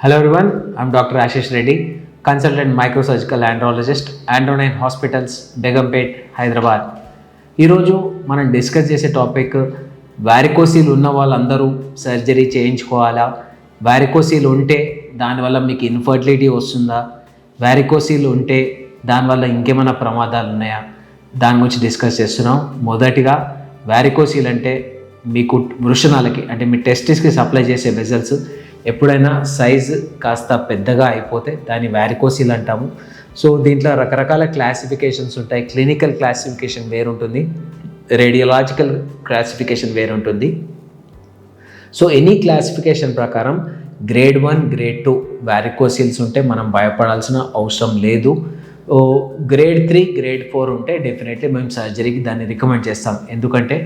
Hello everyone, I'm Dr. Ashish Reddy, consultant microsurgical andrologist, Andronine Hospitals, Begumpet, Hyderabad. ఈరోజు మనం discuss చేసే topic వారికోసీల్ ఉన్న వాళ్ళందరూ సర్జరీ చేయించుకోవాలా, వారికోసీల్ ఉంటే దానివల్ల మీకు ఇన్ఫర్టిలిటీ వస్తుందా, వారికోసీల్ ఉంటే దానివల్ల ఇంకేమైనా ప్రమాదాలు ఉన్నాయా, దాని గురించి డిస్కస్ చేస్తున్నాం. మొదటిగా వారికోసీల్ అంటే మీకు వృషణాలకి అంటే మీ టెస్టిస్కి సప్లై చేసే వెజల్స్ ఎప్పుడైనా సైజు కాస్త పెద్దగా అయిపోతే దాన్ని వారికోసిల్ అంటాము. సో దీంట్లో రకరకాల క్లాసిఫికేషన్స్ ఉంటాయి. క్లినికల్ క్లాసిఫికేషన్ వేరుంటుంది, రేడియోలాజికల్ క్లాసిఫికేషన్ వేరుంటుంది. సో ఎనీ క్లాసిఫికేషన్ ప్రకారం గ్రేడ్ 1, గ్రేడ్ 2 వారికోసిల్స్ ఉంటే మనం భయపడాల్సిన అవసరం లేదు. గ్రేడ్ 3, గ్రేడ్ 4 ఉంటే డెఫినెట్లీ మేము సర్జరీకి దాన్ని రికమెండ్ చేస్తాం. ఎందుకంటే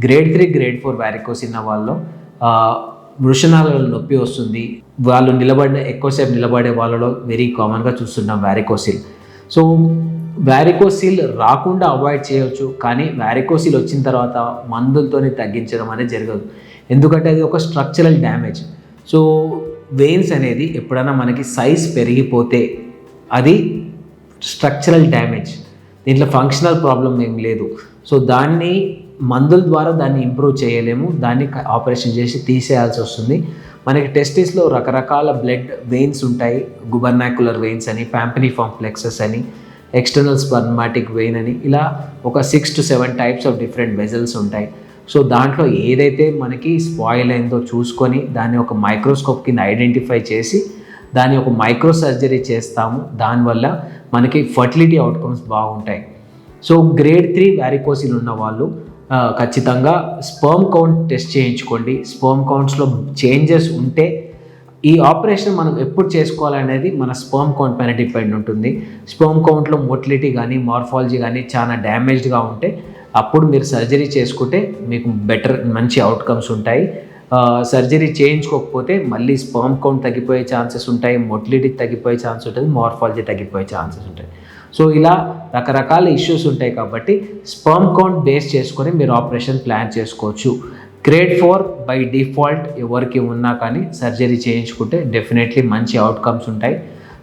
గ్రేడ్ 3, గ్రేడ్ 4 వారికోసిల్ ఉన్న వాళ్ళు వృషణాలలో నొప్పి వస్తుంది, వాళ్ళు ఎక్కువసేపు నిలబడే వాళ్ళలో వెరీ కామన్గా చూస్తున్నాం వారికోసిల్. సో వారికోసిల్ రాకుండా అవాయిడ్ చేయవచ్చు, కానీ వారికోసిల్ వచ్చిన తర్వాత మందులతోనే తగ్గించడం అనేది జరగదు. ఎందుకంటే అది ఒక స్ట్రక్చరల్ డ్యామేజ్. సో వెయిన్స్ అనేది ఎప్పుడైనా మనకి సైజ్ పెరిగిపోతే అది స్ట్రక్చరల్ డ్యామేజ్, దీంట్లో ఫంక్షనల్ ప్రాబ్లం ఏం లేదు. సో దాన్ని మందుల ద్వారా దాన్ని ఇంప్రూవ్ చేయలేము, దాన్ని ఆపరేషన్ చేసి తీసేయాల్సి వస్తుంది. మనకి టెస్టిస్లో రకరకాల బ్లడ్ వెయిన్స్ ఉంటాయి, గుబర్నాక్యులర్ వెయిన్స్ అని, ప్యాంపినిఫార్మ్ ప్లెక్సస్ అని, ఎక్స్టర్నల్ స్పర్మాటిక్ వెయిన్ అని, ఇలా ఒక 6 to 7 types of different vessels ఉంటాయి. సో దాంట్లో ఏదైతే మనకి స్పాయిల్ అయిందో చూసుకొని దాన్ని ఒక మైక్రోస్కోప్ కింద ఐడెంటిఫై చేసి దాన్ని ఒక మైక్రో సర్జరీ చేస్తాము. దానివల్ల మనకి ఫర్టిలిటీ అవుట్కమ్స్ బాగుంటాయి. సో గ్రేడ్ 3 వారికోసిల్ ఉన్న వాళ్ళు ఖచ్చితంగా స్పర్మ్ కౌంట్ టెస్ట్ చేయించుకోండి. స్పర్మ్ కౌంట్స్లో చేంజెస్ ఉంటే ఈ ఆపరేషన్ మనం ఎప్పుడు చేసుకోవాలనేది మన స్పర్మ్ కౌంట్ పైన డిపెండ్ ఉంటుంది. స్పర్మ్ కౌంట్లో మోటిలిటీ కానీ మార్ఫాలజీ కానీ చాలా డ్యామేజ్డ్గా ఉంటే అప్పుడు మీరు సర్జరీ చేసుకుంటే మీకు మంచి అవుట్కమ్స్ ఉంటాయి. సర్జరీ చేయించుకోకపోతే మళ్ళీ స్పర్మ్ కౌంట్ తగ్గిపోయే ఛాన్సెస్ ఉంటాయి, మోటిలిటీ తగ్గిపోయే ఛాన్స్ ఉంటుంది, మార్ఫాలజీ తగ్గిపోయే ఛాన్సెస్ ఉంటాయి. సో ఇలా రకరకాల ఇష్యూస్ ఉంటాయి కాబట్టి స్పర్మ్ కౌంట్ బేస్ చేసుకొని మీరు ఆపరేషన్ ప్లాన్ చేసుకోవచ్చు. గ్రేడ్ 4 బై డిఫాల్ట్ ఎవరికి ఉన్నా కానీ సర్జరీ చేయించుకుంటే డెఫినెట్లీ మంచి అవుట్కమ్స్ ఉంటాయి.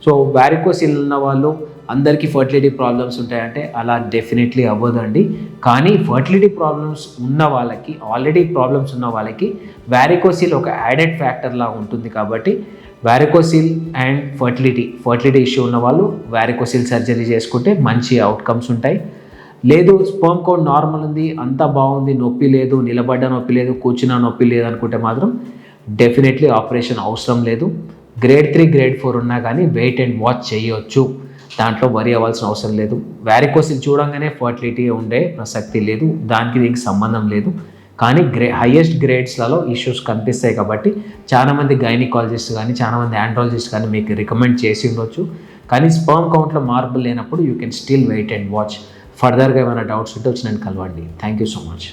సో వారికోసిల్ ఉన్న వాళ్ళు అందరికీ ఫర్టిలిటీ ప్రాబ్లమ్స్ ఉంటాయంటే అలా డెఫినెట్లీ అవ్వదండి. కానీ ఫర్టిలిటీ ప్రాబ్లమ్స్ ఉన్న వాళ్ళకి, ఆల్రెడీ ప్రాబ్లమ్స్ ఉన్న వాళ్ళకి వారికోసిల్ ఒక యాడెడ్ ఫ్యాక్టర్లా ఉంటుంది. కాబట్టి వారికోసిల్ అండ్ ఫర్టిలిటీ ఇష్యూ ఉన్న వాళ్ళు వారికోసిల్ సర్జరీ చేసుకుంటే మంచి అవుట్కమ్స్ ఉంటాయి. లేదు స్పర్మ్ కౌంట్ నార్మల్ ఉంది, అంతా బాగుంది, నొప్పి లేదు, నిలబడ్డ నొప్పి లేదు, కూర్చున్న నొప్పి లేదు అనుకుంటే మాత్రం డెఫినెట్లీ ఆపరేషన్ అవసరం లేదు. గ్రేడ్ 3, గ్రేడ్ 4 ఉన్నా కానీ వెయిట్ అండ్ వాచ్ చేయొచ్చు, దాంట్లో వరి అవ్వాల్సిన అవసరం లేదు. వారికోసిల్ చూడంగానే ఫర్టిలిటీ ఉండే ప్రసక్తి లేదు, దానికి దీనికి సంబంధం లేదు. కానీ హైయెస్ట్ గ్రేడ్స్లలో ఇష్యూస్ కనిపిస్తాయి కాబట్టి చాలామంది గైనికాలజిస్ట్ కానీ చాలామంది ఆండ్రాలజిస్ట్ కానీ మీకు రికమెండ్ చేసి ఉండొచ్చు. కానీ స్పర్మ్ కౌంట్లో మార్పులు లేనప్పుడు you can still wait and watch. ఫర్దర్గా ఏమైనా డౌట్స్ ఉంటే వచ్చి నన్ను కలవండి. Thank you so much.